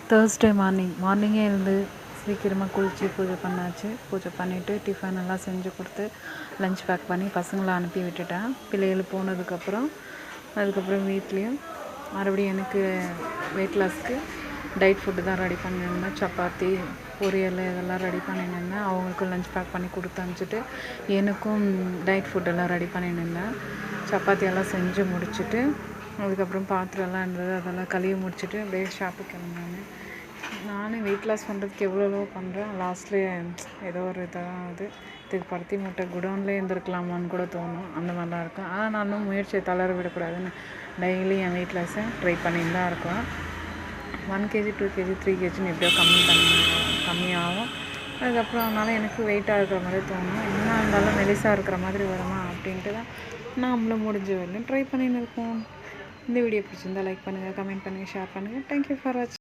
Thursday மார்னிங்கே எழுந்து சீக்கிரமாக குளித்து பூஜை பண்ணாச்சு. பூஜை பண்ணிவிட்டு டிஃபன் எல்லாம் செஞ்சு கொடுத்து லஞ்ச் பேக் பண்ணி பசங்களை அனுப்பி விட்டுட்டேன். பிள்ளைகள் போனதுக்கப்புறம் அதுக்கப்புறம் வீட்லேயும் மறுபடியும் எனக்கு வெயிட் லாஸ்க்கு டயட் ஃபுட்டு தான் ரெடி பண்ணியிருந்தேன். சப்பாத்தி, பொரியல் இதெல்லாம் ரெடி பண்ணியிருந்தேன். அவங்களுக்கும் லஞ்ச் பேக் பண்ணி கொடுத்து அனுப்பிச்சிட்டு எனக்கும் டயட் ஃபுட்டெல்லாம் ரெடி பண்ணியிருந்தேன். சப்பாத்தியெல்லாம் செஞ்சு முடிச்சுட்டு அதுக்கப்புறம் பாத்திரம்லாம் இருந்தது, அதெல்லாம் கழுவி முடிச்சுட்டு அப்படியே ஷாப்புக்கு கிளம்பினேன். நானும் வெயிட் லாஸ் பண்ணுறதுக்கு எவ்வளோ பண்ணுறேன், லாஸ்ட்லேயே ஏதோ ஒரு இதாகுது. இதுக்கு பருத்தி மூட்டை குடோன்லேயே இருந்திருக்கலாமான்னு கூட தோணும். அந்த மாதிரிலாம் இருக்கும். ஆனால் நானும் முயற்சியை தளர விடக்கூடாதுன்னு டெய்லி என் வெயிட் லாஸை ட்ரை பண்ணிட்டு தான் இருக்கேன். 1 kg 2 kg 3 kgன்னு எப்படியோ கம்மியாகும். அதுக்கப்புறம் அதனால் எனக்கு வெயிட்டாக இருக்கிற மாதிரி தோணும். என்ன இருந்தாலும் மெலிசாக இருக்கிற மாதிரி வருமா அப்படின்ட்டு தான் நாமளும் முடிஞ்ச வரலையும் ட்ரை பண்ணின்னு இருக்கோம். இந்த வீடியோ பிடிச்சிருந்தால் லைக் பண்ணுங்கள், கமெண்ட் பண்ணுங்கள், ஷேர் பண்ணுங்கள். தேங்க்யூ ஃபார் வாட்சிங்.